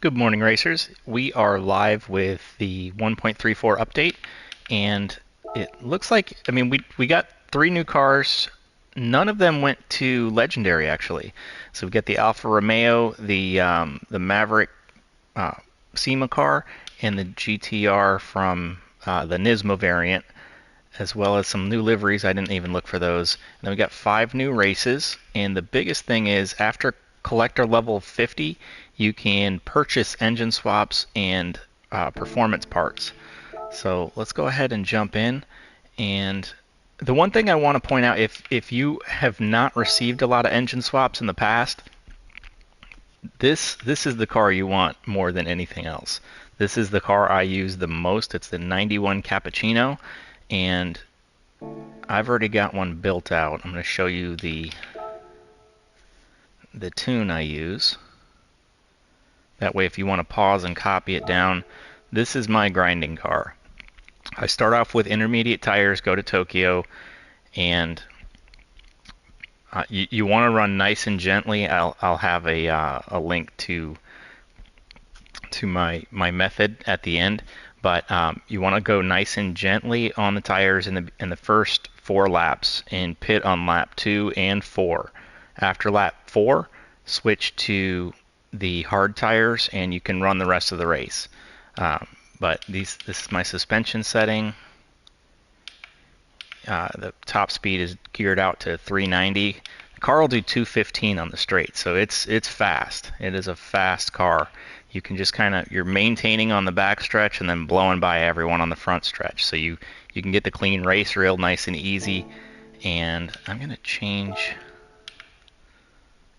Good morning, racers. We are live with the 1.34 update, and it looks like, we got three new cars. None of them went to Legendary, actually. So we got the Alfa Romeo, the Maverick uh, SEMA car, and the GTR from the Nismo variant, as well as some new liveries. I didn't even look for those. And then we got 5 new races, and the biggest thing is after collector level 50, you can purchase engine swaps and performance parts. So let's go ahead and jump in. And the one thing I want to point out, if you have not received a lot of engine swaps in the past, this is the car you want more than anything else. This is the car I use the most. It's the 91 Cappuccino, and I've already got one built out. I'm going to show you the tune I use. That way, if you want to pause and copy it down, this is my grinding car. I start off with intermediate tires, go to Tokyo, and you want to run nice and gently. I'll have a link to my method at the end, but you want to go nice and gently on the tires in the first 4 laps, and pit on lap 2 and 4. After lap 4, switch to the hard tires, and you can run the rest of the race. But this is my suspension setting. The top speed is geared out to 390. The car will do 215 on the straight, so it's fast. It is a fast car. You can just you're maintaining on the back stretch and then blowing by everyone on the front stretch. So you can get the clean race real nice and easy. And I'm gonna change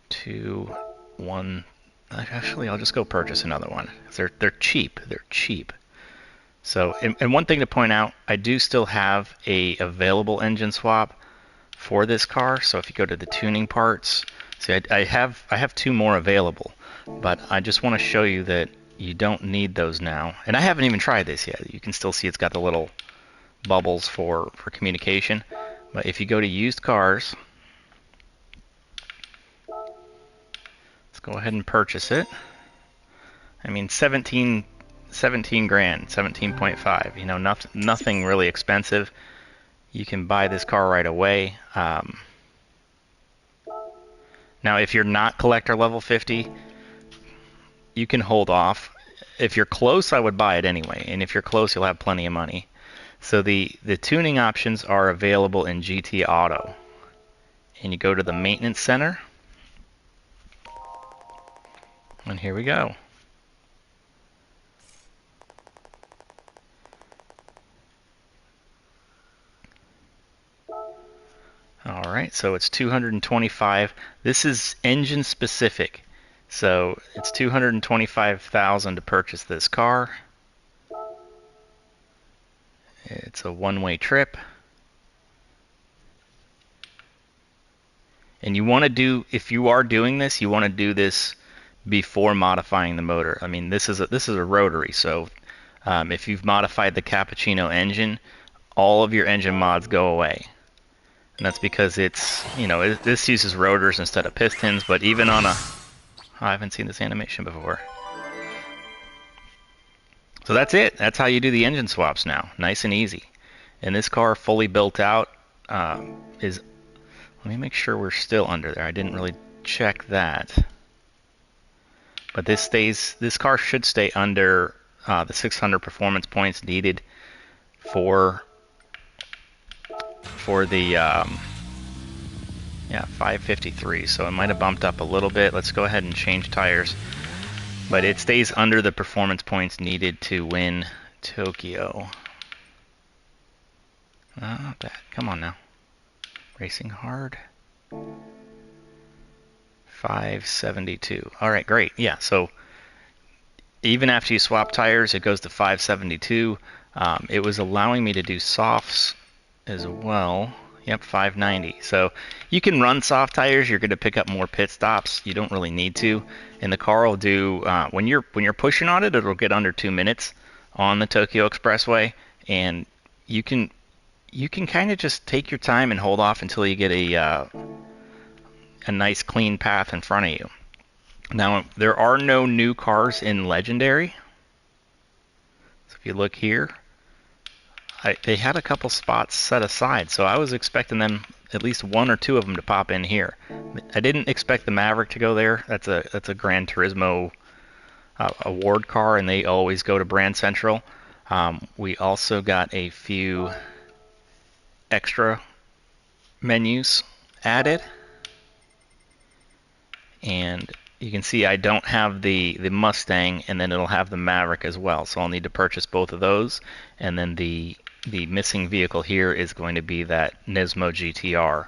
to one. Actually, I'll just go purchase another one. They're cheap. They're cheap. So, and one thing to point out, I do still have a available engine swap for this car. So if you go to the tuning parts, see, I have 2 more available, but I just want to show you that you don't need those now. And I haven't even tried this yet. You can still see it's got the little bubbles for communication. But if you go to used cars, go ahead and purchase it. I mean, 17 grand, 17.5. You know, nothing really expensive. You can buy this car right away. Now, if you're not collector level 50, you can hold off. If you're close, I would buy it anyway. And if you're close, you'll have plenty of money. So the tuning options are available in GT Auto. And you go to the maintenance center. And here we go. Alright, so it's 225. This is engine specific. So it's 225,000 to purchase this car. It's a one-way trip. And you want to do, if you are doing this, you want to do this before modifying the motor. I mean, this is a rotary, so if you've modified the Cappuccino engine, all of your engine mods go away. And that's because it's, this uses rotors instead of pistons, but even on a, I haven't seen this animation before. So that's it. That's how you do the engine swaps now. Nice and easy. And this car fully built out is, let me make sure we're still under there. I didn't really check that. But this car should stay under the 600 performance points needed for the 553. So it might have bumped up a little bit. Let's go ahead and change tires. But it stays under the performance points needed to win Tokyo. Not bad. Come on now. Racing hard. 572. Alright, great. Yeah, so even after you swap tires, it goes to 572. It was allowing me to do softs as well. Yep, 590. So you can run soft tires. You're going to pick up more pit stops. You don't really need to. And the car will do, when you're pushing on it, it'll get under 2 minutes on the Tokyo Expressway. And you can kind of just take your time and hold off until you get a nice clean path in front of you. Now, there are no new cars in Legendary. So if you look here, they had a couple spots set aside, so I was expecting them, at least one or two of them, to pop in here. I didn't expect the Maverick to go there. That's a Gran Turismo award car, and they always go to Brand Central. We also got a few extra menus added, and you can see I don't have the Mustang, and then it'll have the Maverick as well, so I'll need to purchase both of those. And then the missing vehicle here is going to be that Nismo GTR.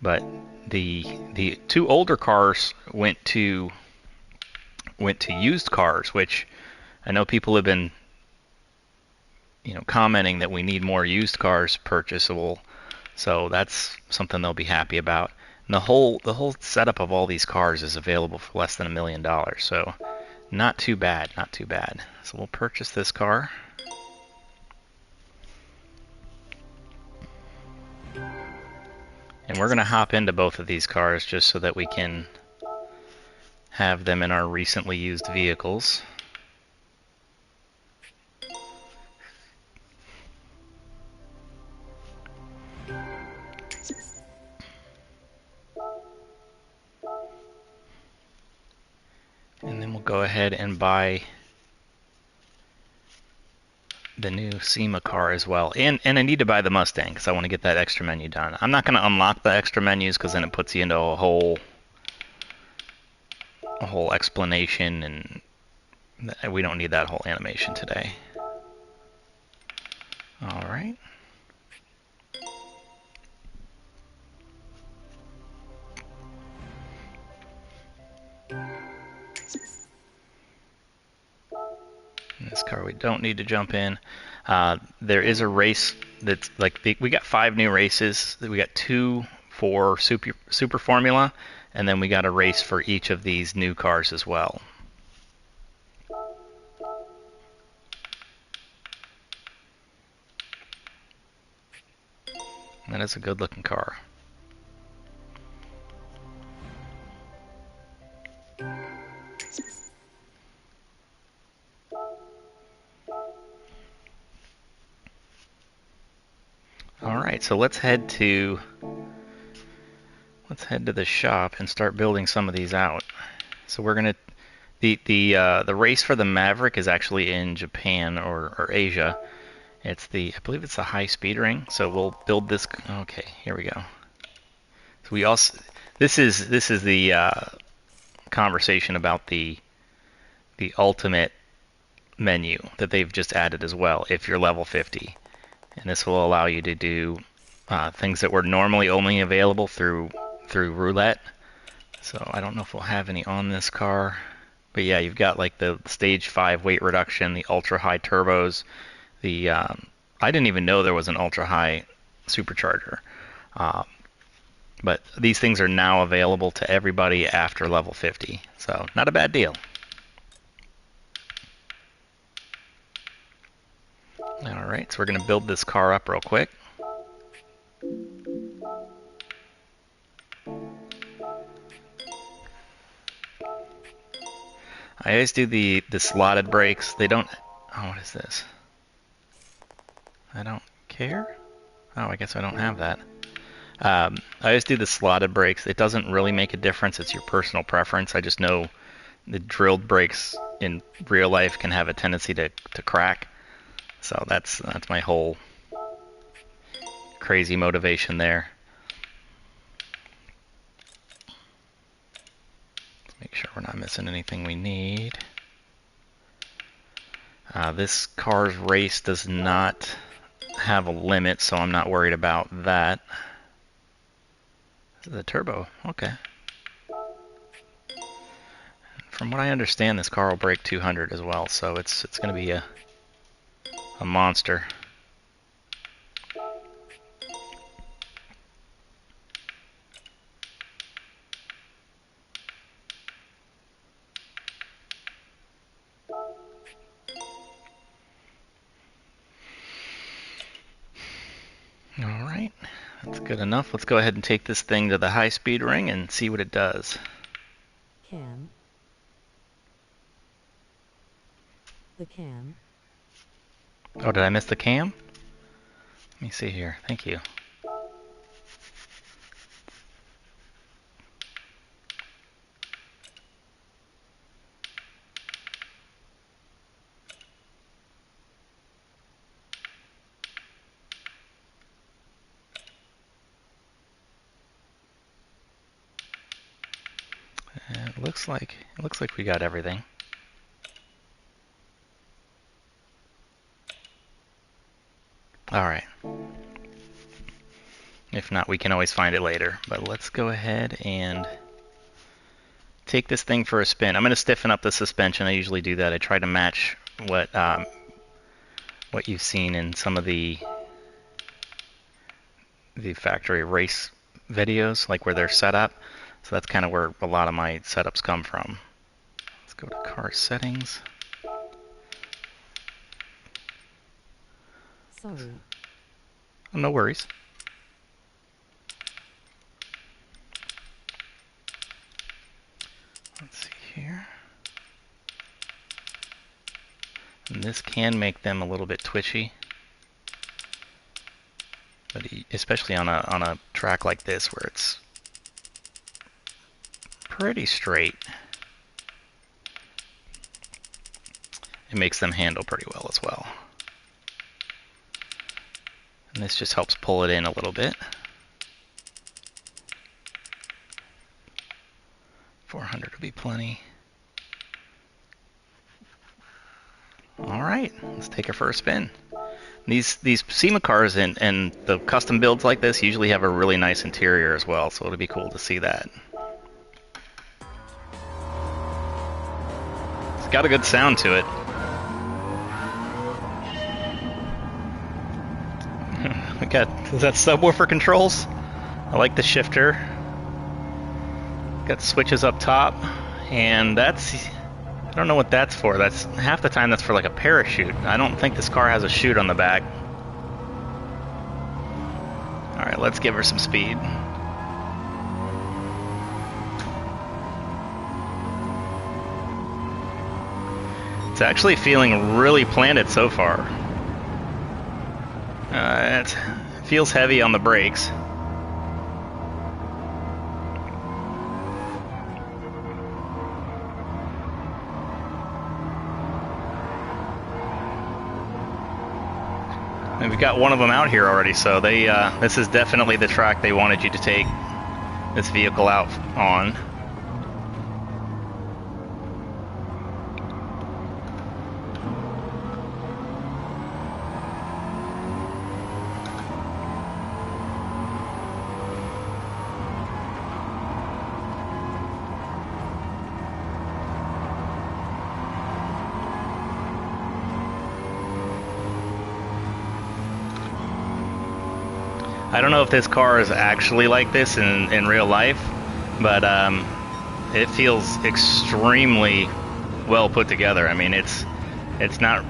But the two older cars went to used cars, which I know people have been commenting that we need more used cars purchasable. So that's something they'll be happy about. And the whole setup of all these cars is available for less than $1 million. So not too bad, not too bad. So we'll purchase this car. And we're going to hop into both of these cars just so that we can have them in our recently used vehicles. And then we'll go ahead and buy the new SEMA car as well. And I need to buy the Mustang because I want to get that extra menu done. I'm not going to unlock the extra menus because then it puts you into a whole explanation, and we don't need that whole animation today. All right. In this car we don't need to jump in. There is a race that's like we got 5 new races. We got 2 for Super Formula, and then we got a race for each of these new cars as well. That is a good looking car. All right, so let's head to the shop and start building some of these out. So we're gonna the race for the Maverick is actually in Japan or Asia. It's I believe it's the high speed ring. So we'll build this. Okay, here we go. So we also this is the conversation about the ultimate menu that they've just added as well. If you're level 50. And this will allow you to do things that were normally only available through Roulette. So I don't know if we'll have any on this car. But yeah, you've got like the stage 5 weight reduction, the ultra high turbos. I didn't even know there was an ultra high supercharger. But these things are now available to everybody after level 50. So not a bad deal. Alright, so we're going to build this car up real quick. I always do the slotted brakes. They don't... Oh, what is this? I don't care? Oh, I guess I don't have that. I always do the slotted brakes. It doesn't really make a difference. It's your personal preference. I just know the drilled brakes in real life can have a tendency to crack. So that's my whole crazy motivation there. Let's make sure we're not missing anything we need. This car's race does not have a limit, so I'm not worried about that. The turbo, okay. From what I understand, this car will break 200 as well, so it's going to be a monster. Alright, that's good enough. Let's go ahead and take this thing to the high speed ring and see what it does. Kim, The cam. Oh, did I miss the cam? Let me see here. Thank you. It looks like we got everything. All right. If not, we can always find it later. But let's go ahead and take this thing for a spin. I'm going to stiffen up the suspension. I usually do that. I try to match what you've seen in some of the factory race videos, like where they're set up. So that's kind of where a lot of my setups come from. Let's go to car settings. Sorry. Oh, no worries. Let's see here. And this can make them a little bit twitchy, but especially on a track like this where it's pretty straight, it makes them handle pretty well as well. And this just helps pull it in a little bit. 400 will be plenty. All right, let's take her for a spin. These SEMA cars and the custom builds like this usually have a really nice interior as well, so it'll be cool to see that. It's got a good sound to it. Is that subwoofer controls? I like the shifter. Got switches up top, and I don't know what that's for. That's half the time that's for like a parachute. I don't think this car has a chute on the back. All right, let's give her some speed. It's actually feeling really planted so far. It feels heavy on the brakes. And we've got one of them out here already, so this is definitely the track they wanted you to take this vehicle out on. I don't know if this car is actually like this in real life, but it feels extremely well put together. I mean, it's not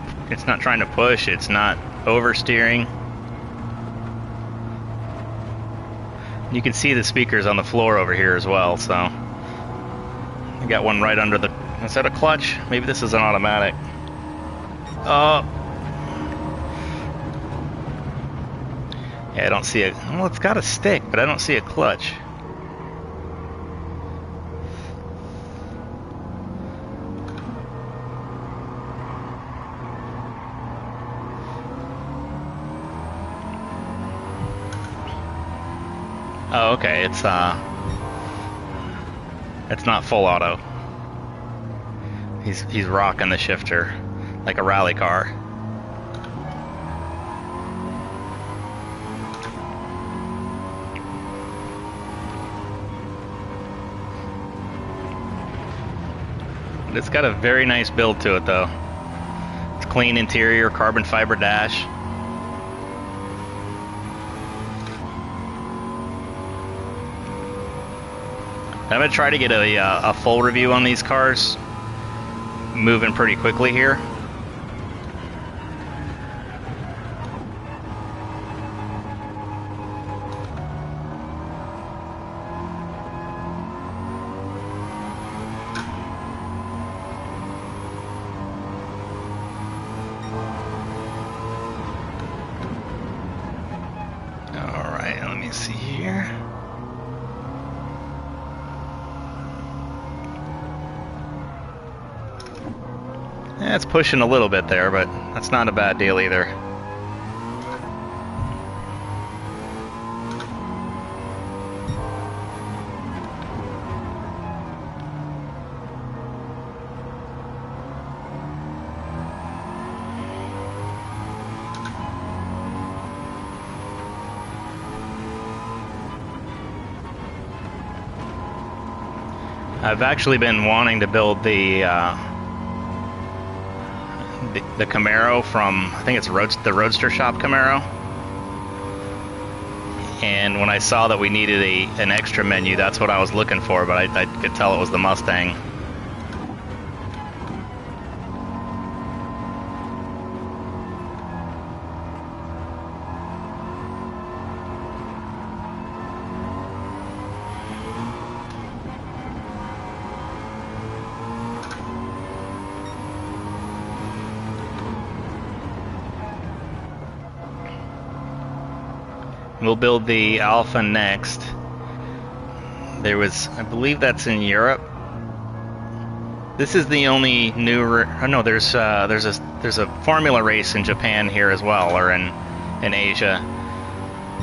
trying to push. It's not oversteering. You can see the speakers on the floor over here as well. So I got one right under the. Is that a clutch? Maybe this is an automatic. Oh. Yeah, I don't see it. Well, it's got a stick, but I don't see a clutch. Oh, okay. It's not full auto. He's rocking the shifter like a rally car. It's got a very nice build to it, though. It's clean interior, carbon fiber dash. I'm going to try to get a full review on these cars, moving pretty quickly here. It's pushing a little bit there, but that's not a bad deal either. I've actually been wanting to build the Camaro from, I think it's the Roadster Shop Camaro. And when I saw that we needed an extra menu, that's what I was looking for, but I could tell it was the Mustang. We'll build the Alpha next. There was, I believe that's in Europe. This is the only new. Oh no, there's a Formula race in Japan here as well, or in Asia.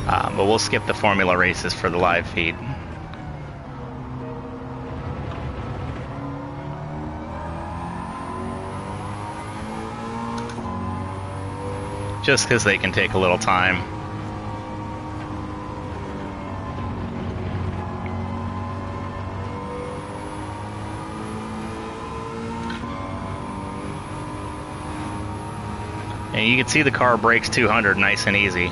But we'll skip the Formula races for the live feed. Just because they can take a little time. And you can see the car brakes 200 nice and easy.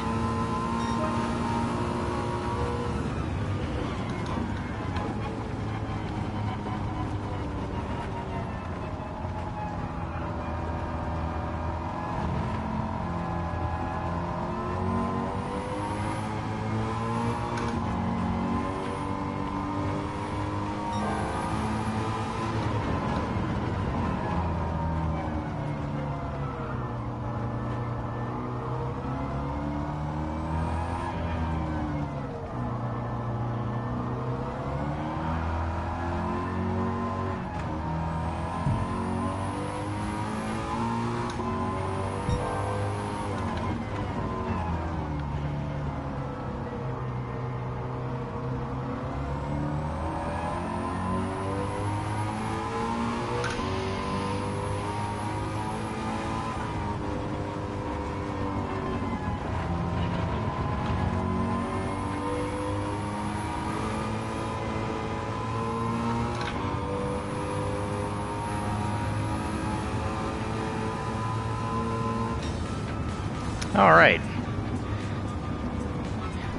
All right.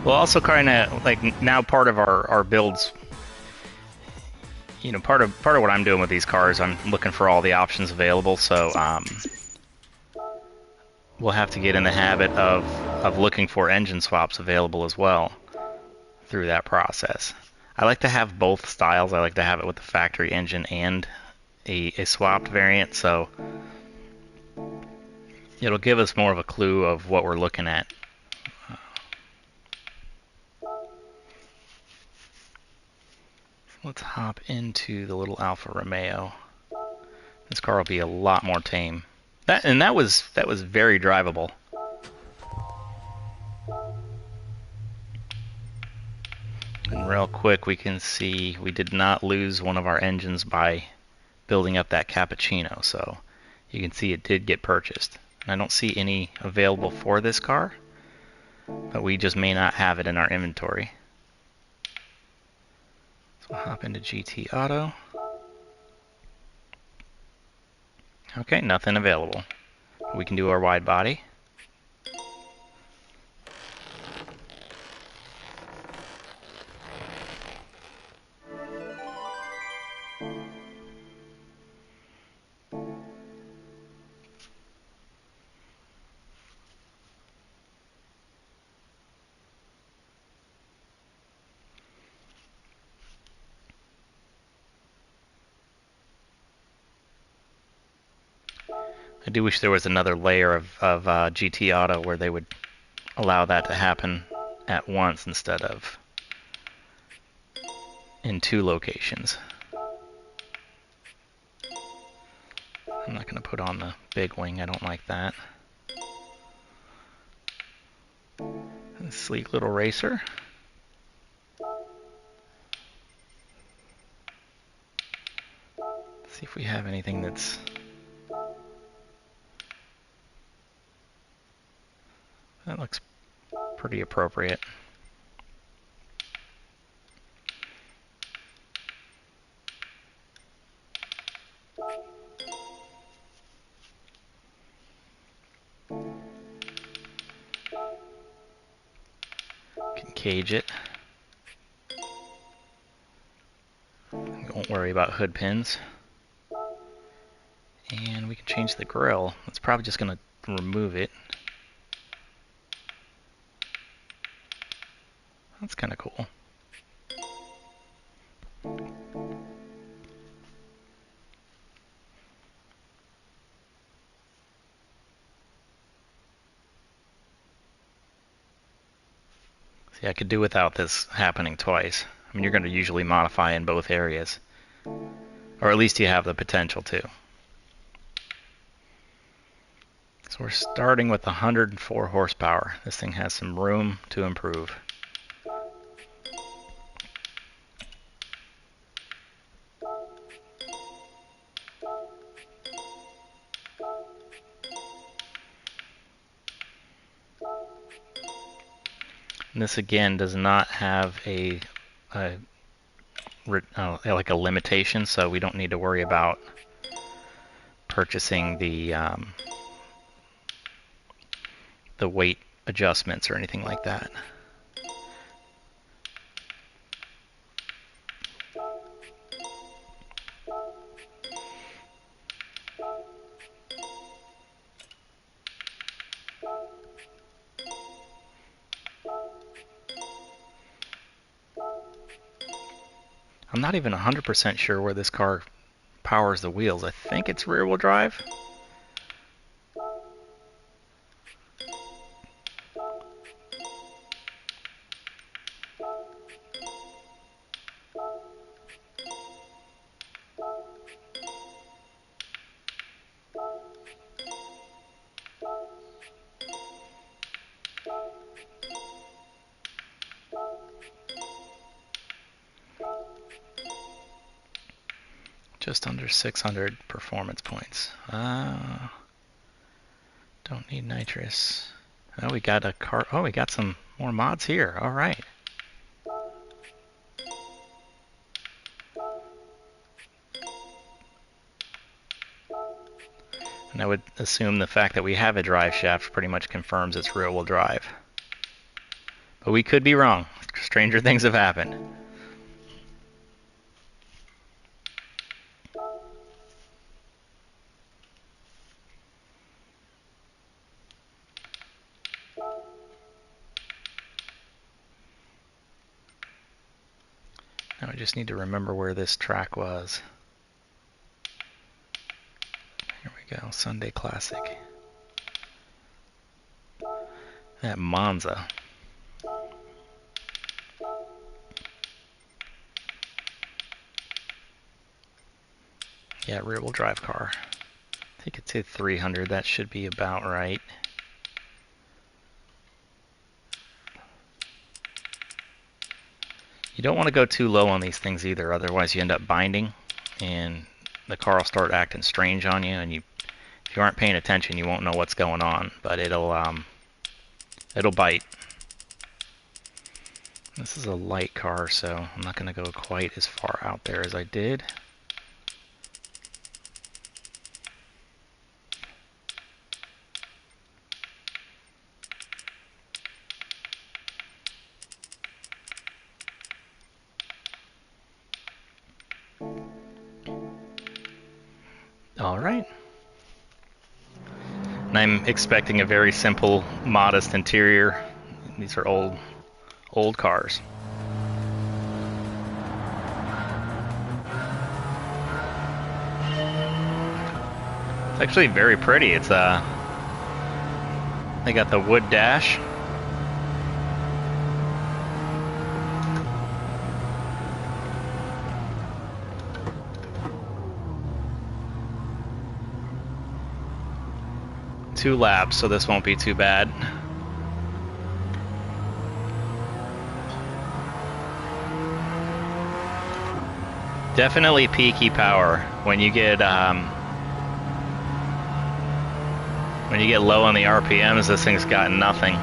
Well, also kind of like now part of our builds, you know, part of what I'm doing with these cars, I'm looking for all the options available. So we'll have to get in the habit of looking for engine swaps available as well through that process. I like to have both styles. I like to have it with the factory engine and a swapped variant, so it'll give us more of a clue of what we're looking at. Let's hop into the little Alfa Romeo. This car will be a lot more tame. That was very drivable. And real quick, we can see we did not lose one of our engines by building up that cappuccino, so you can see it did get purchased. And I don't see any available for this car, but we just may not have it in our inventory. So we'll hop into GT Auto. Okay, nothing available. We can do our wide body. I do wish there was another layer of GT Auto where they would allow that to happen at once instead of in two locations. I'm not going to put on the big wing. I don't like that. A sleek little racer. Let's see if we have anything that's... That looks pretty appropriate. Can cage it. Don't worry about hood pins. And we can change the grill. It's probably just going to remove it. That's kind of cool. See, I could do without this happening twice. I mean, you're going to usually modify in both areas. Or at least you have the potential to. So we're starting with 104 horsepower. This thing has some room to improve. And this again does not have like a limitation, so we don't need to worry about purchasing the weight adjustments or anything like that. I'm not even 100% sure where this car powers the wheels. I think it's rear-wheel drive. Just under 600 performance points. Don't need nitrous. Oh, we got a car. Oh, we got some more mods here. All right. And I would assume the fact that we have a drive shaft pretty much confirms it's rear-wheel drive. But we could be wrong. Stranger things have happened. Now I just need to remember where this track was. Here we go, Sunday Classic. At Monza. Yeah, rear-wheel drive car. I think it's at 300. That should be about right. You don't want to go too low on these things either, otherwise you end up binding and the car will start acting strange on you, and if you aren't paying attention you won't know what's going on, but it'll bite. This is a light car, so I'm not going to go quite as far out there as I did. Alright. And I'm expecting a very simple, modest interior. These are old cars. It's actually very pretty. It's they got the wood dash. 2 laps, so this won't be too bad. Definitely peaky power when you get low on the RPMs. This thing's got nothing,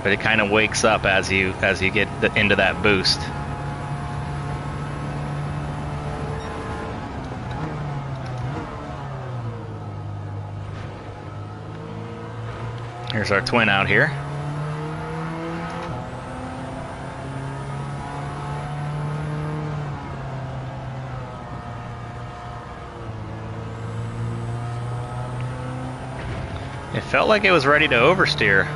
but it kind of wakes up as you get into that boost. Here's our twin out here. It felt like it was ready to oversteer.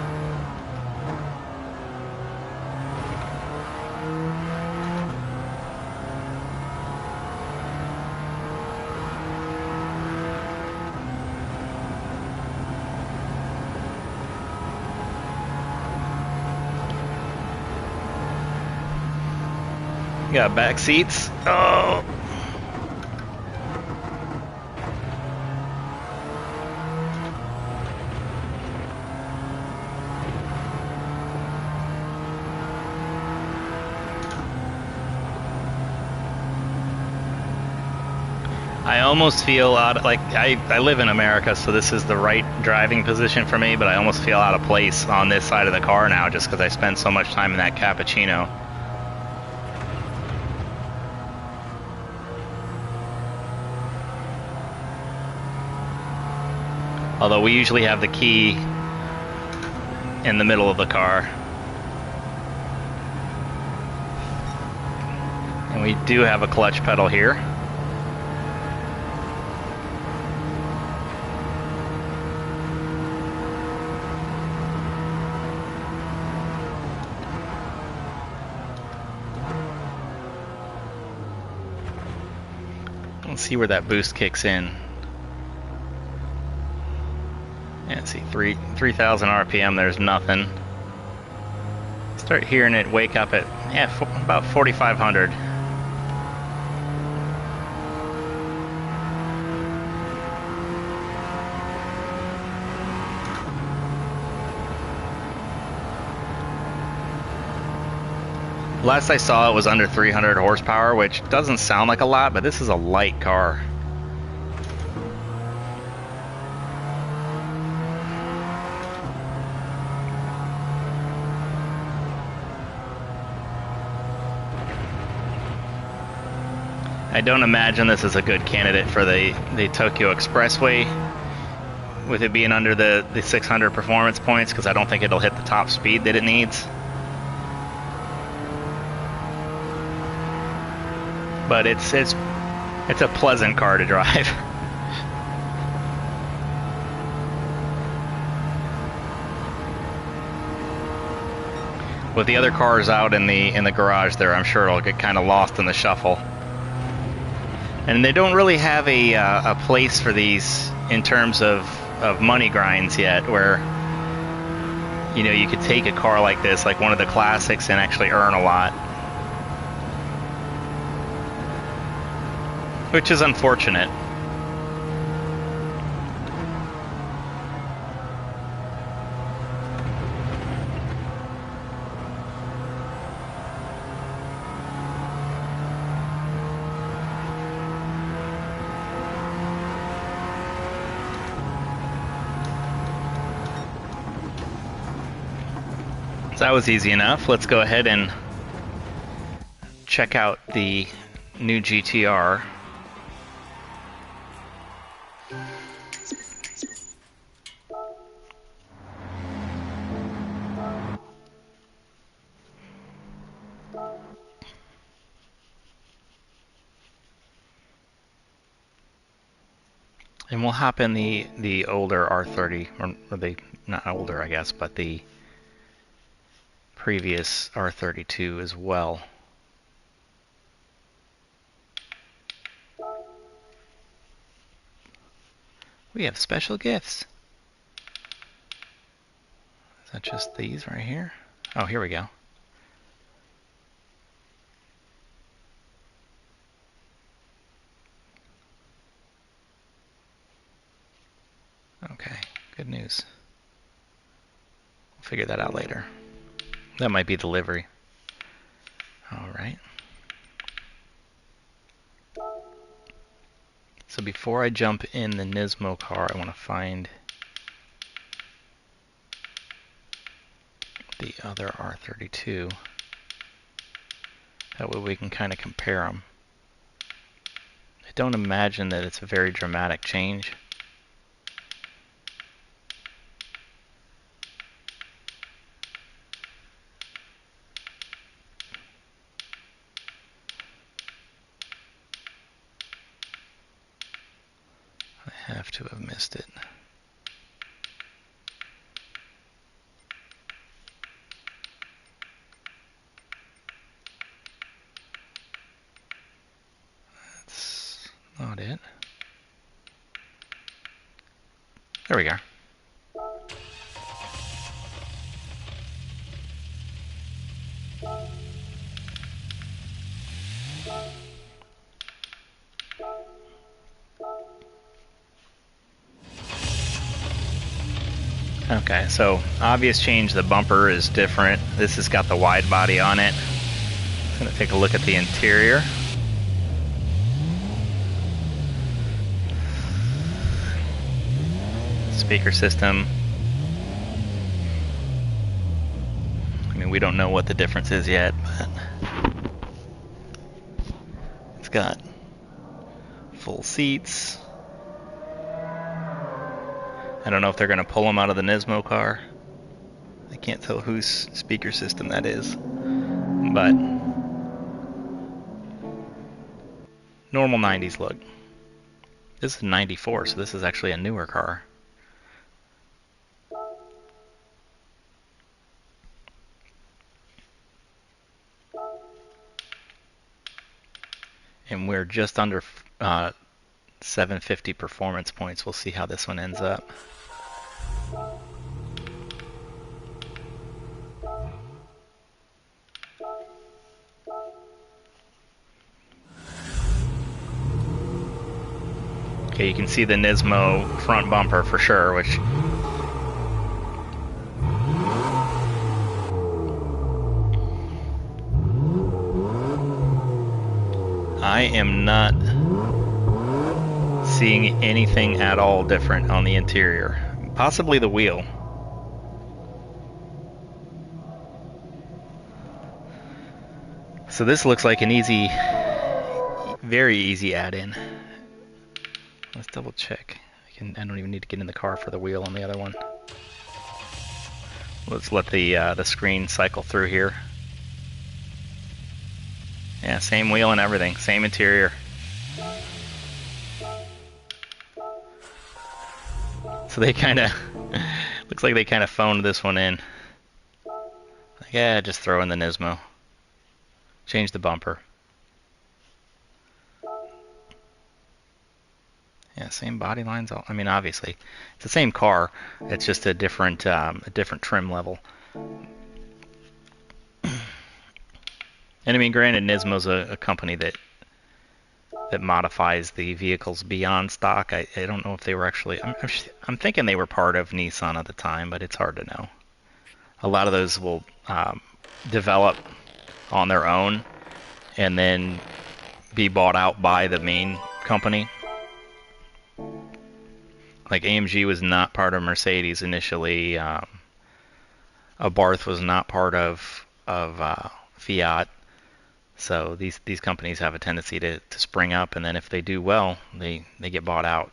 Got back seats. Oh. I almost feel like I live in America, so this is the right driving position for me, but I almost feel out of place on this side of the car now just because I spend so much time in that cappuccino. Although we usually have the key in the middle of the car. And we do have a clutch pedal here. Let's see where that boost kicks in. Yeah, let's see, 3,000 RPM, there's nothing. Start hearing it wake up at, about 4,500. Last I saw it was under 300 horsepower, which doesn't sound like a lot, but this is a light car. I don't imagine this is a good candidate for the Tokyo Expressway, with it being under the 600 performance points, because I don't think it'll hit the top speed that it needs. But it's a pleasant car to drive. With the other cars out in the garage there, I'm sure it'll get kind of lost in the shuffle. And they don't really have a place for these in terms of money grinds yet, where you could take a car like this, like one of the classics, and actually earn a lot. Which is unfortunate. So that was easy enough. Let's go ahead and check out the new GTR. And we'll hop in the older R30, or the, not older I guess, but the previous R32 as well. We have special gifts. Is that just these right here? Oh, here we go. Okay, good news. We'll figure that out later. That might be the livery. All right. So before I jump in the Nismo car, I want to find the other R32. That way we can kind of compare them. I don't imagine that it's a very dramatic change. I have to have missed it. That's not it. There we go. Okay, so obvious change, the bumper is different. This has got the wide body on it. I'm going to take a look at the interior. Speaker system. I mean, we don't know what the difference is yet, but it's got full seats. I don't know if they're going to pull them out of the Nismo car. I can't tell whose speaker system that is, but normal 90s look. This is 94, so this is actually a newer car. And we're just under 750 performance points. We'll see how this one ends up. Okay, you can see the Nismo front bumper for sure, which I am not seeing anything at all different on the interior. Possibly the wheel. So this looks like an easy, very easy add-in. Let's double check. I don't even need to get in the car for the wheel on the other one. Let's let the screen cycle through here. Yeah, same wheel and everything, same interior. So they kind of, looks like they kind of phoned this one in. Like, yeah, just throw in the Nismo. Change the bumper. Yeah, same body lines. I mean, obviously, it's the same car. It's just a different trim level. And I mean, granted, Nismo's a company that modifies the vehicles beyond stock. I don't know if they were actually. I'm thinking they were part of Nissan at the time, but it's hard to know. A lot of those will develop on their own and then be bought out by the main company. Like AMG was not part of Mercedes initially. Abarth was not part of Fiat. So these companies have a tendency to spring up, and then if they do well, they get bought out.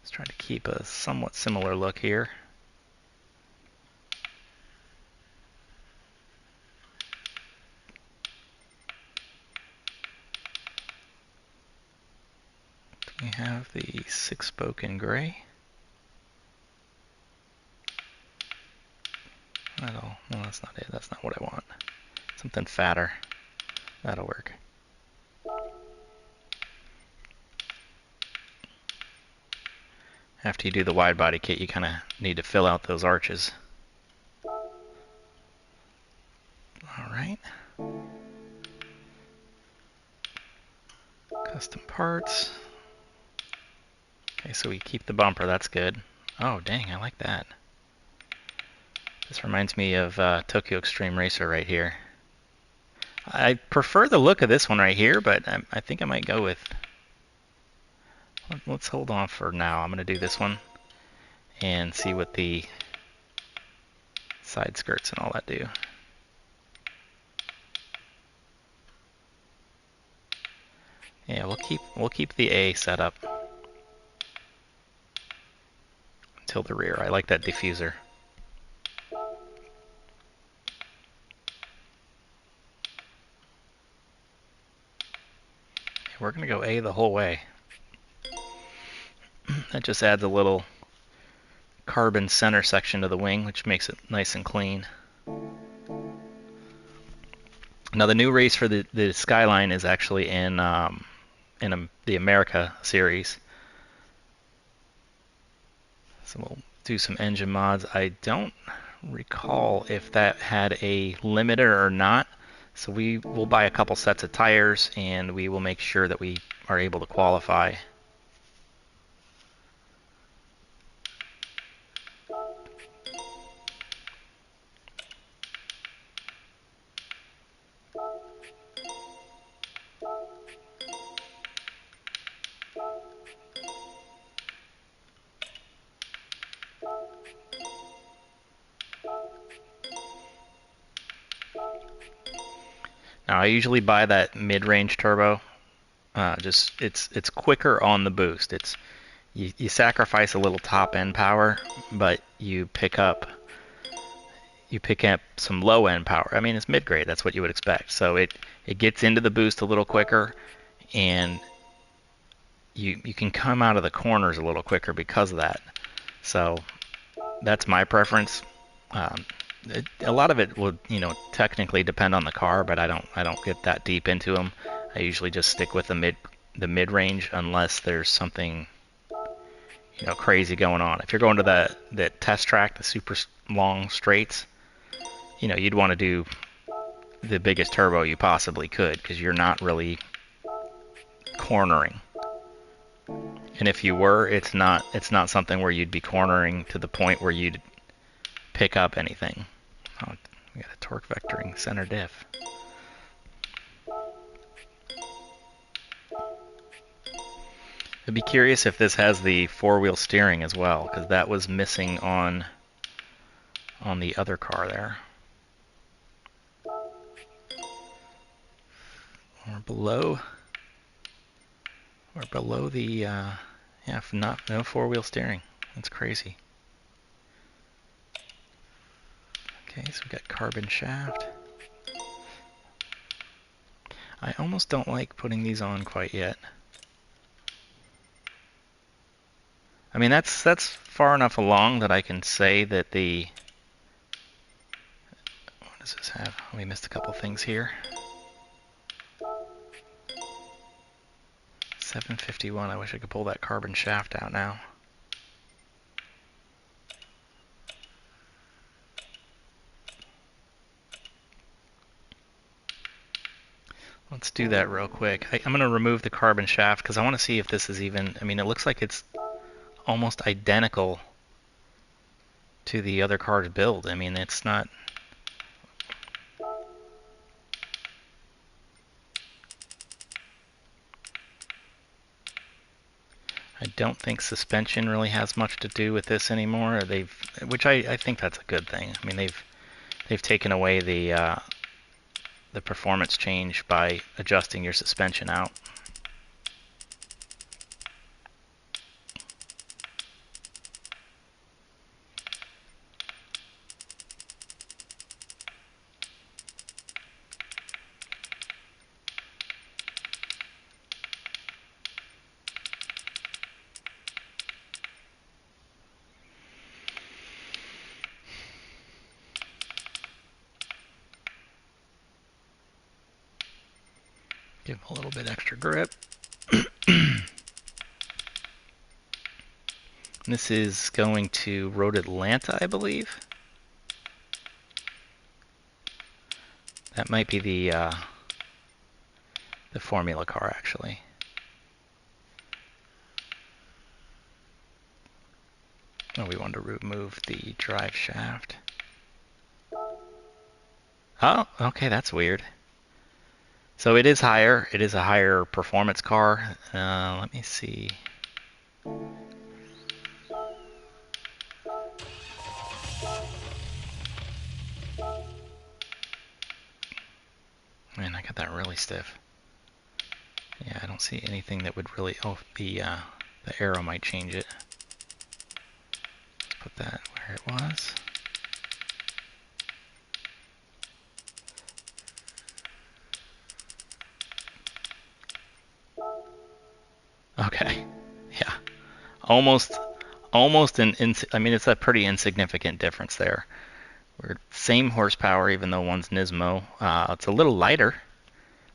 Let's try to keep a somewhat similar look here. We have the 6-spoke in gray. No, that's not it. That's not what I want. Something fatter. That'll work. After you do the wide body kit, you kind of need to fill out those arches. All right. Custom parts. Okay, so we keep the bumper, that's good. Oh, dang, I like that. This reminds me of Tokyo Extreme Racer right here. I prefer the look of this one right here, but I think I might go with... Let's hold on for now. I'm going to do this one and see what the side skirts and all that do. Yeah, we'll keep the A set up until the rear. I like that diffuser. We're going to go A the whole way. That just adds a little carbon center section to the wing, which makes it nice and clean. Now the new race for the Skyline is actually in the America series. So we'll do some engine mods. I don't recall if that had a limiter or not. So we will buy a couple sets of tires and we will make sure that we are able to qualify. Now I usually buy that mid-range turbo. It's quicker on the boost. You sacrifice a little top end power, but you pick up some low end power. I mean, it's mid grade. That's what you would expect. So it gets into the boost a little quicker, and you can come out of the corners a little quicker because of that. So that's my preference. A lot of it will, technically depend on the car, but I don't get that deep into them. I usually just stick with the mid range unless there's something crazy going on. If you're going to the test track, the super long straights, you'd want to do the biggest turbo you possibly could because you're not really cornering. And if you were, it's not something where you'd be cornering to the point where you'd pick up anything. Oh, we got a torque vectoring center diff. I'd be curious if this has the four-wheel steering as well, because that was missing on the other car there. We're below the no four-wheel steering. That's crazy. Okay, so we got carbon shaft. I almost don't like putting these on quite yet. I mean, that's far enough along that I can say that the... What does this have? We missed a couple things here. 751. I wish I could pull that carbon shaft out now. Let's do that real quick. I'm going to remove the carbon shaft because I want to see if this is even... I mean, it looks like it's almost identical to the other car's build. I mean, it's not... I don't think suspension really has much to do with this anymore. Which I think that's a good thing. I mean, they've taken away the performance change by adjusting your suspension out. Give them a little bit extra grip. This is going to Road Atlanta, I believe. That might be the formula car, actually. Oh, we want to remove the drive shaft. Oh, okay, that's weird. So it is higher. It is a higher performance car. Let me see. Man, I got that really stiff. Yeah, I don't see anything that would really... Oh, the arrow might change it. Let's put that where it was. Okay. Yeah. Almost I mean, it's a pretty insignificant difference there. We're same horsepower, even though one's Nismo. It's a little lighter,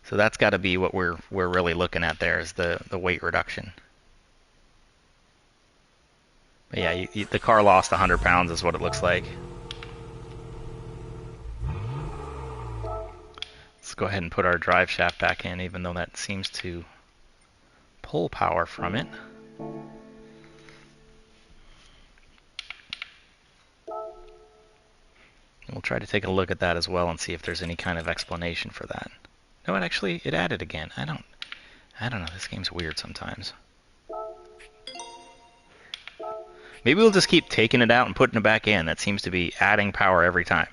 so that's got to be what we're really looking at there, is the weight reduction. But yeah, the car lost 100 pounds is what it looks like. Let's go ahead and put our drive shaft back in, even though that seems to pull power from it. We'll try to take a look at that as well and see if there's any kind of explanation for that. No, it added again. I don't know. This game's weird sometimes. Maybe we'll just keep taking it out and putting it back in. That seems to be adding power every time.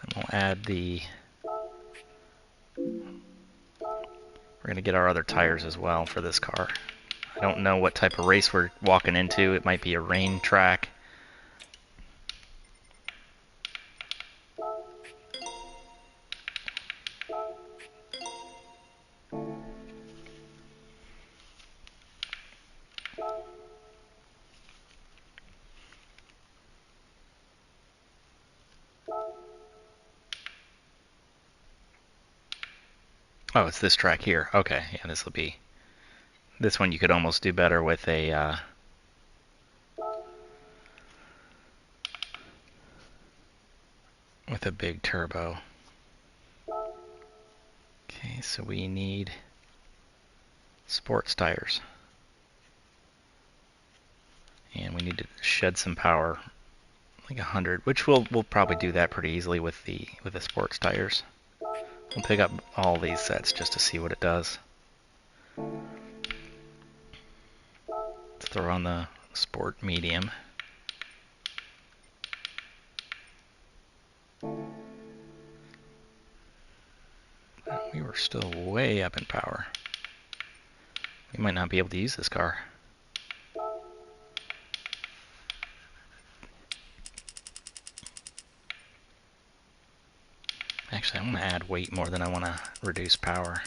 And we'll add the... We're going to get our other tires as well for this car. I don't know what type of race we're walking into. It might be a rain track. Oh, it's this track here. Okay, yeah, this will be... This one you could almost do better with a... with a big turbo. Okay, so we need sports tires. And we need to shed some power, like 100, which we'll probably do that pretty easily with the sports tires. We'll pick up all these sets just to see what it does. Let's throw on the sport medium. We were still way up in power. We might not be able to use this car. Actually, I want to add weight more than I want to reduce power.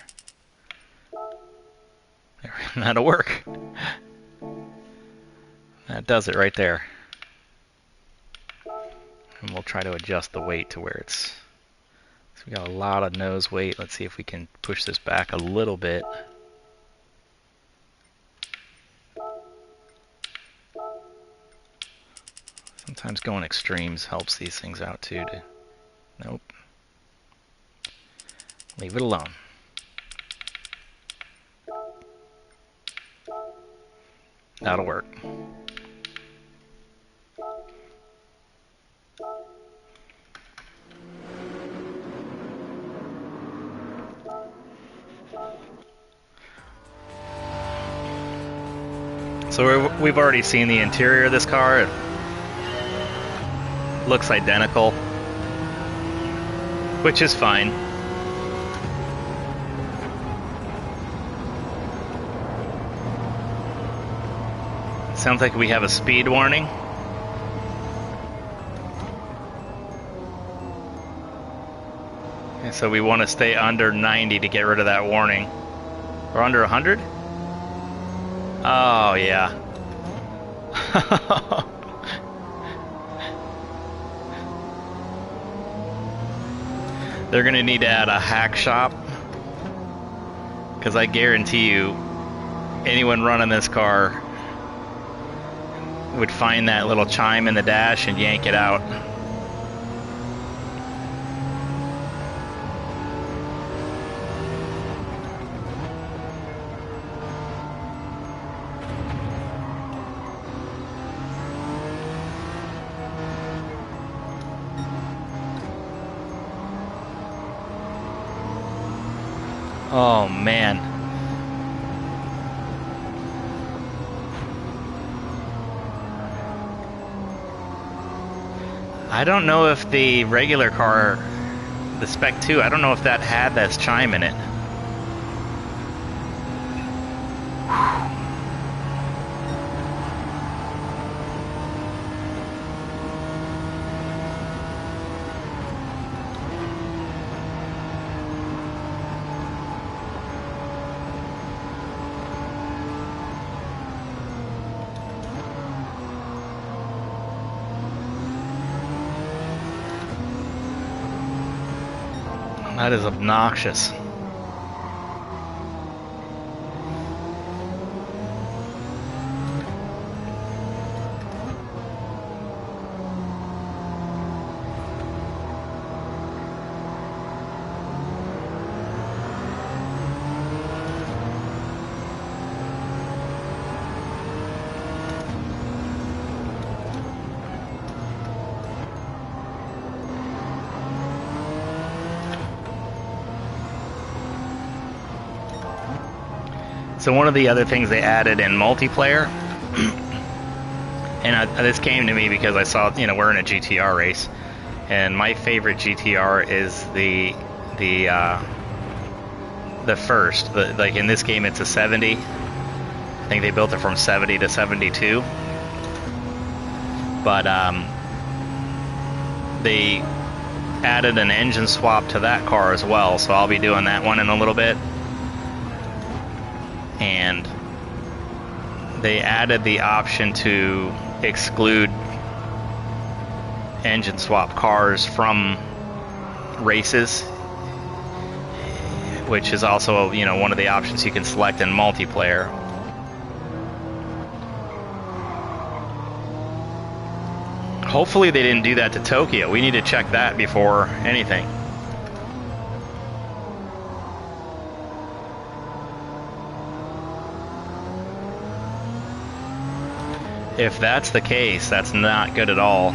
There, that'll work. That does it right there. And we'll try to adjust the weight to where it's... So we got a lot of nose weight. Let's see if we can push this back a little bit. Sometimes going extremes helps these things out too. Nope. Leave it alone. That'll work. So we've already seen the interior of this car. It looks identical, which is fine. Sounds like we have a speed warning. Okay, so we want to stay under 90 to get rid of that warning. Or under 100? Oh, yeah. They're going to need to add a hack shop. Because I guarantee you, anyone running this car would find that little chime in the dash and yank it out. Oh man. I don't know if the regular car, the Spec 2, I don't know if that had that chime in it. That is obnoxious. So one of the other things they added in multiplayer, and this came to me because I saw, we're in a GTR race, and my favorite GTR is the first. Like in this game, it's a 70. I think they built it from 70 to 72. But they added an engine swap to that car as well, so I'll be doing that one in a little bit. And they added the option to exclude engine swap cars from races, which is also, one of the options you can select in multiplayer. Hopefully they didn't do that to Tokyo. We need to check that before anything. If that's the case, that's not good at all.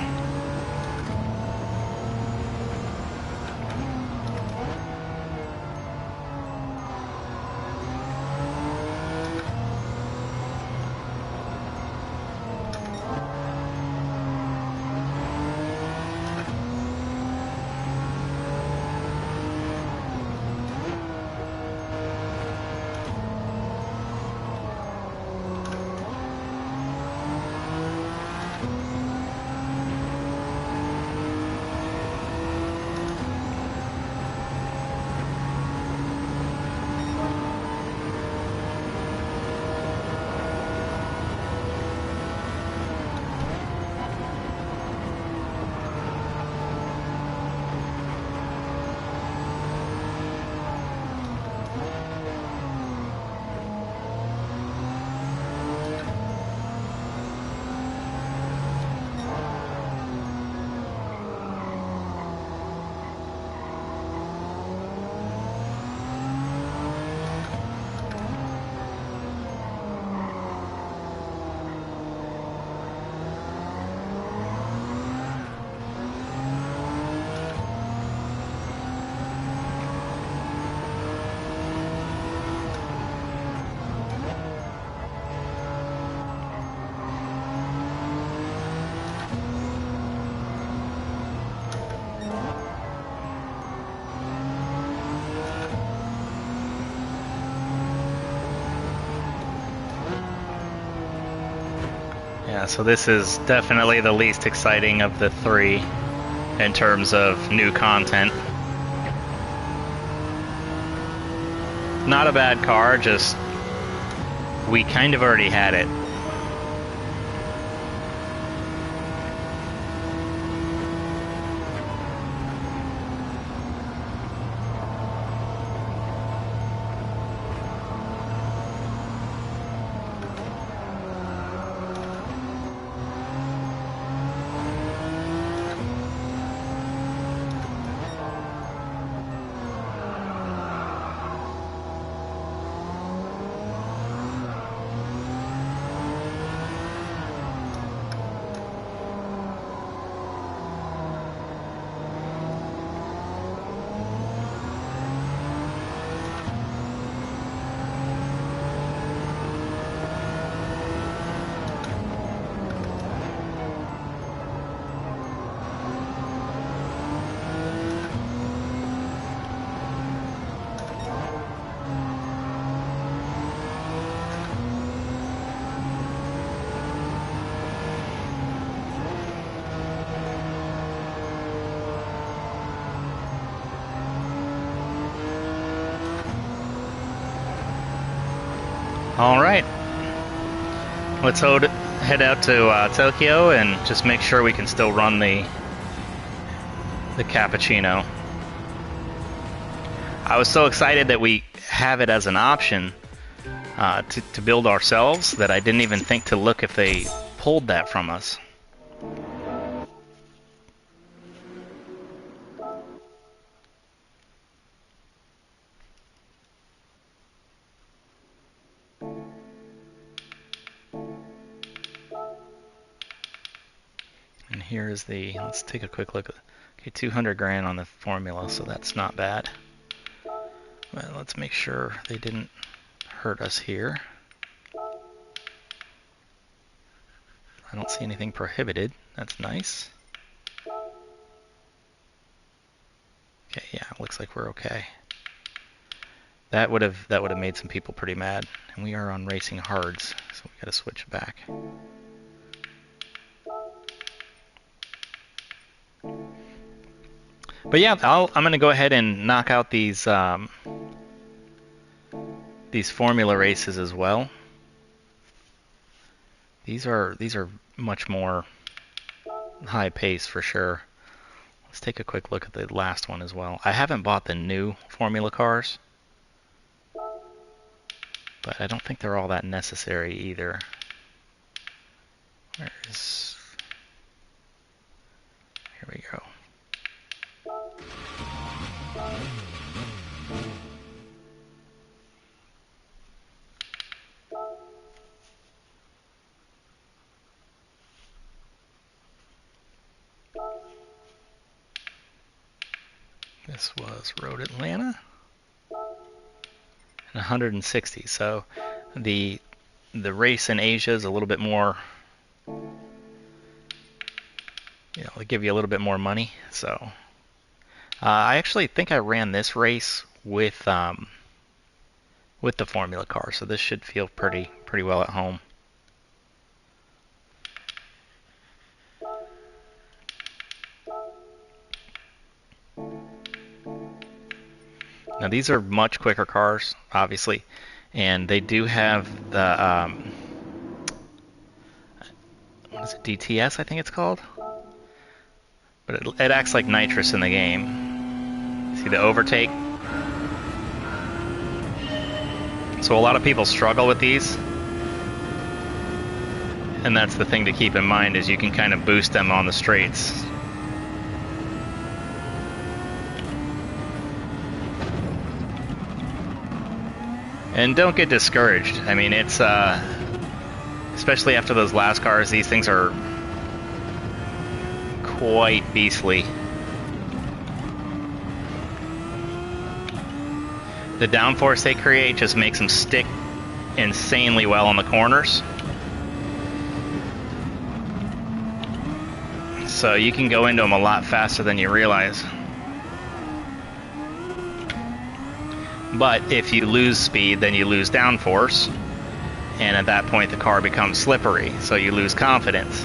Yeah, so this is definitely the least exciting of the three in terms of new content. Not a bad car, just we kind of already had it. All right. Let's head out to Tokyo and just make sure we can still run the cappuccino. I was so excited that we have it as an option to build ourselves that I didn't even think to look if they pulled that from us. And here's let's take a quick look. Okay, 200 grand on the formula, so that's not bad. Well, let's make sure they didn't hurt us here. I don't see anything prohibited. That's nice. Okay, yeah, looks like we're okay. That would have made some people pretty mad. And we are on racing hards, so we got to switch back. But yeah, I'm going to go ahead and knock out these formula races as well. These are much more high pace for sure. Let's take a quick look at the last one as well. I haven't bought the new formula cars, but I don't think they're all that necessary either. Here we go. This was Road Atlanta. 160. So the race in Asia is a little bit more, they give you a little bit more money. So I actually think I ran this race with the formula car, so this should feel pretty well at home. Now these are much quicker cars, obviously, and they do have the what is it, DTS, I think it's called? But it acts like nitrous in the game. See the overtake? So a lot of people struggle with these, and that's the thing to keep in mind, is you can kind of boost them on the straights. And don't get discouraged. I mean, it's especially after those last cars, these things are quite beastly. The downforce they create just makes them stick insanely well on the corners. So you can go into them a lot faster than you realize. But if you lose speed, then you lose downforce, and at that point the car becomes slippery, so you lose confidence.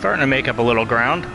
Starting to make up a little ground.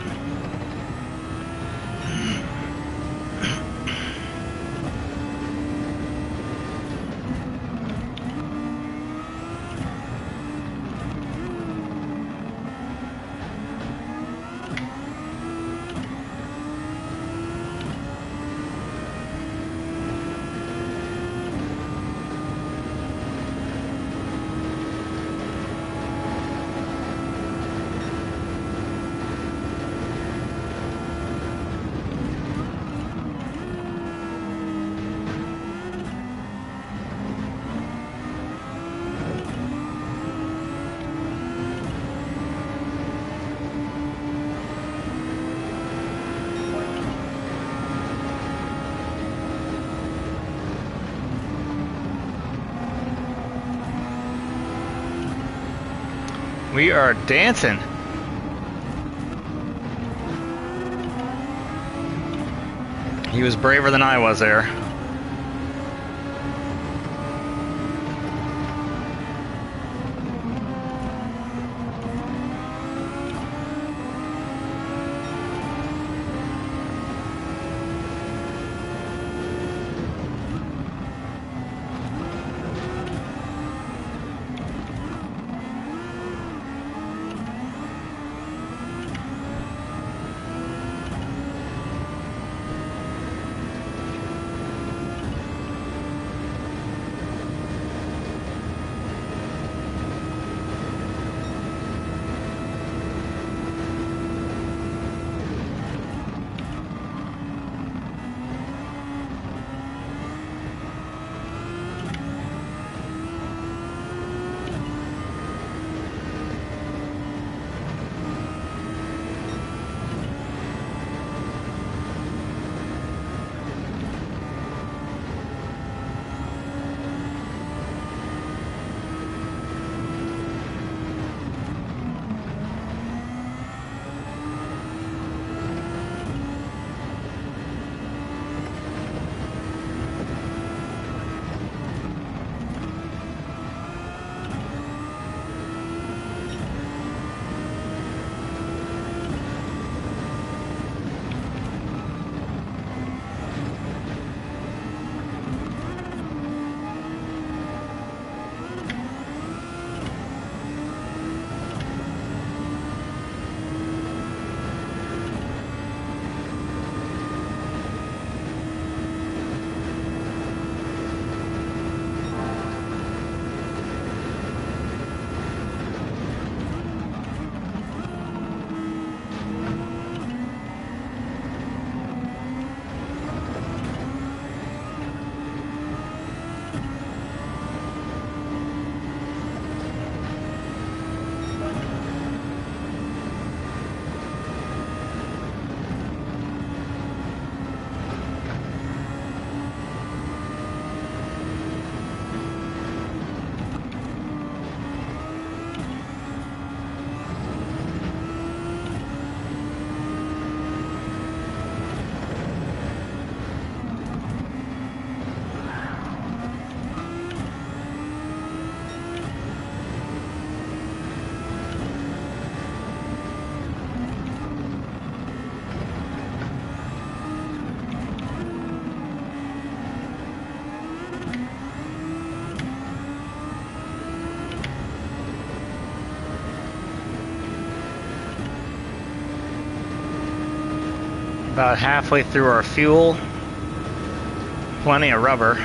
We are dancing. He was braver than I was there. About halfway through our fuel. Plenty of rubber.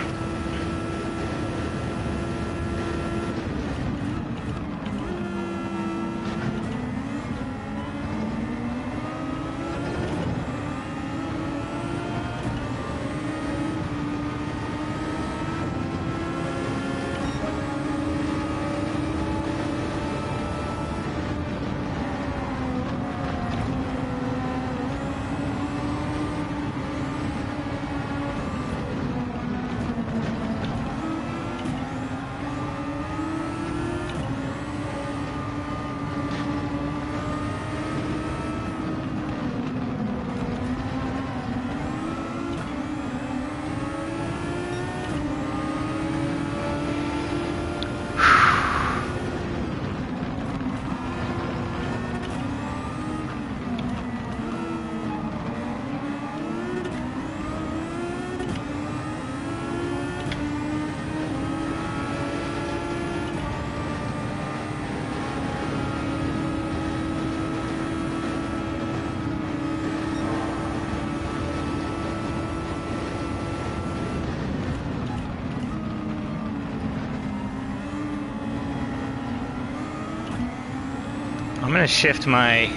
going to shift my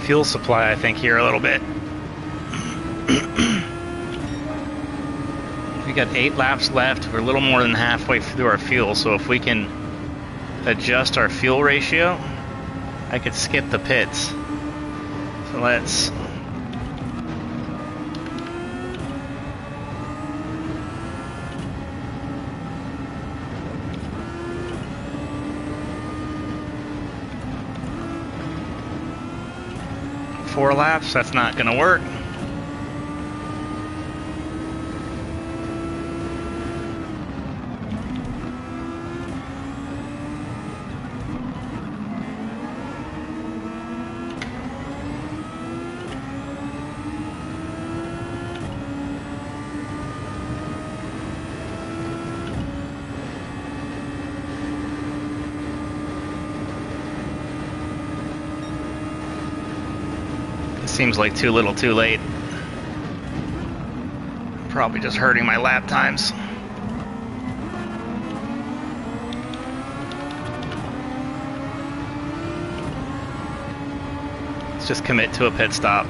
fuel supply, I think, here a little bit. We got 8 laps left. We're a little more than halfway through our fuel, so if we can adjust our fuel ratio, I could skip the pits. So let's... Four laps, that's not gonna work. Seems like too little too late. Probably just hurting my lap times. Let's just commit to a pit stop.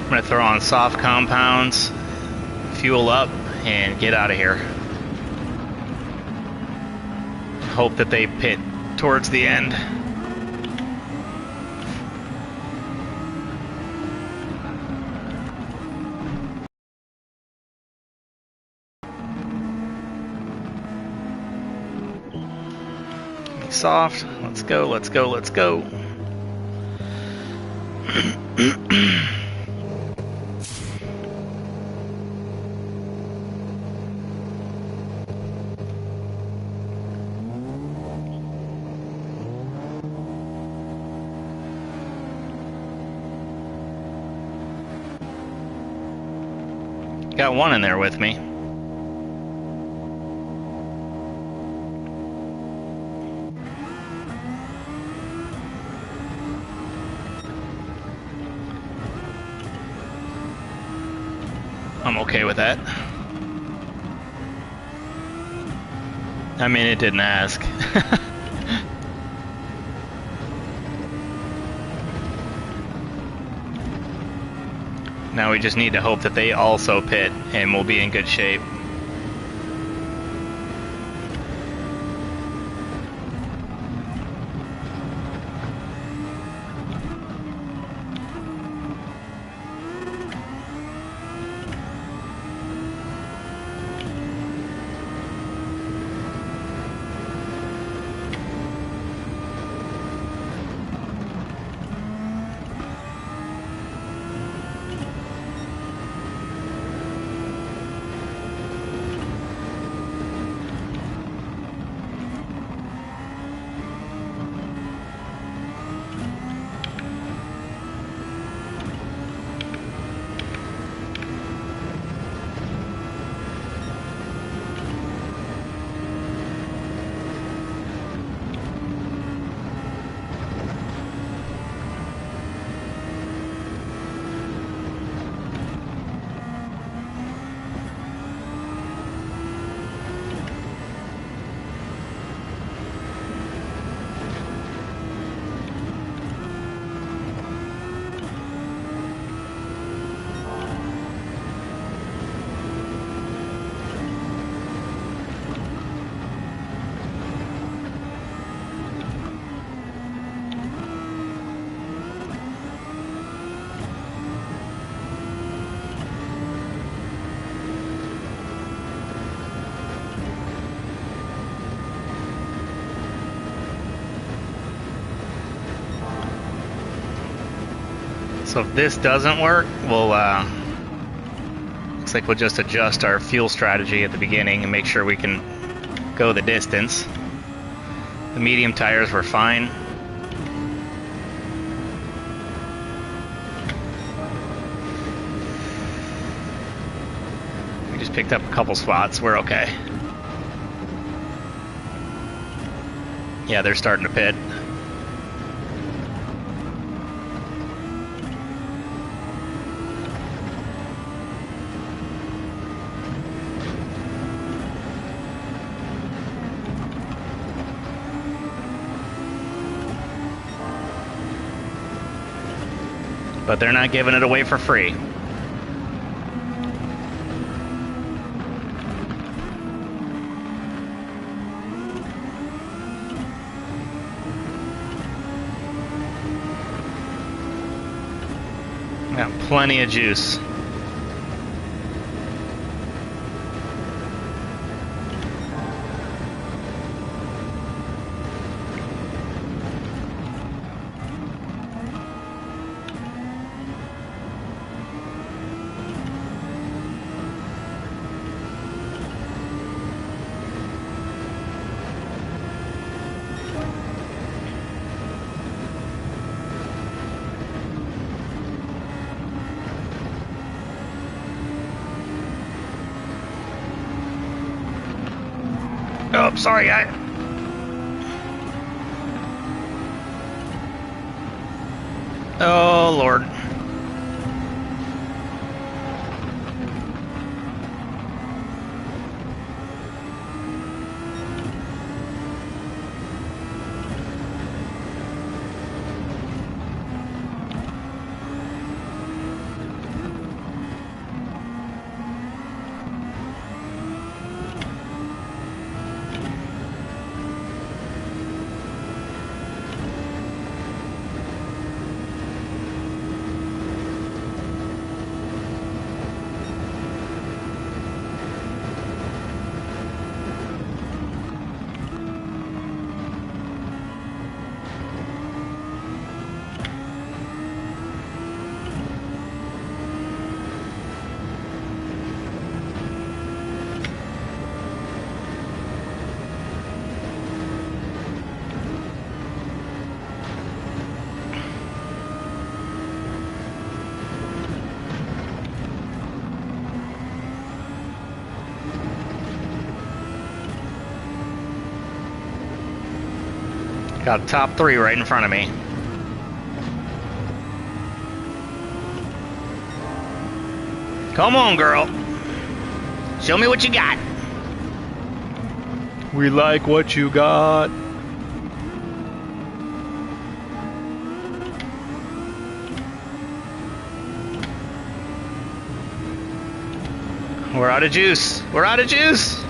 I'm going to throw on soft compounds, fuel up, and get out of here. Hope that they pit towards the end. Soft. Let's go, let's go, let's go. Got one in there with me. I'm okay with that. I mean, it didn't ask. Now we just need to hope that they also pit and we'll be in good shape. So if this doesn't work, we'll looks like we'll just adjust our fuel strategy at the beginning and make sure we can go the distance. The medium tires were fine. We just picked up a couple spots. We're okay. Yeah, they're starting to pit. But they're not giving it away for free. Got plenty of juice. Oh, sorry, Oh, Lord. Got top three right in front of me. Come on, girl. Show me what you got. We like what you got. We're out of juice. We're out of juice.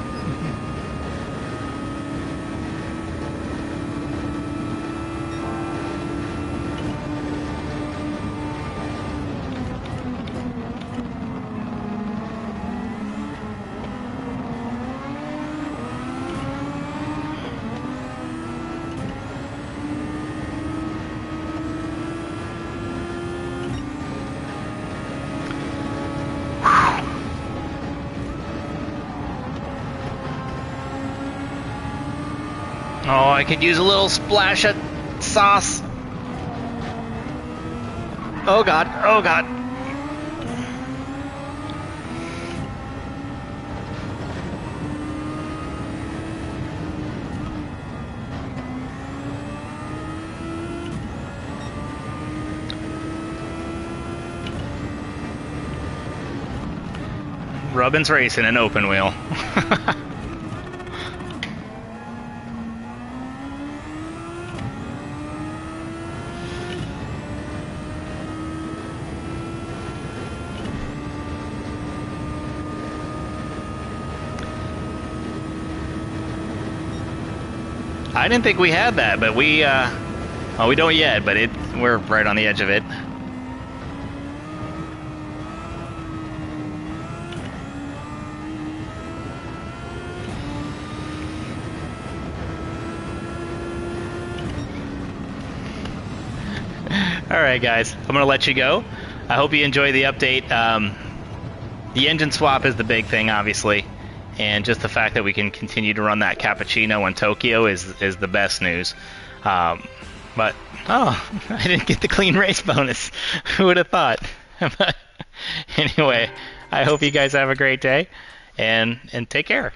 Oh, I could use a little splash of sauce. Oh God, oh God. Rubbin's racing an open wheel. I didn't think we had that, but we, well, we don't yet, but we're right on the edge of it. All right, guys, I'm going to let you go. I hope you enjoy the update. The engine swap is the big thing, obviously, and just the fact that we can continue to run that cappuccino in Tokyo is the best news. But I didn't get the clean race bonus. Who would have thought? But anyway, I hope you guys have a great day, and take care.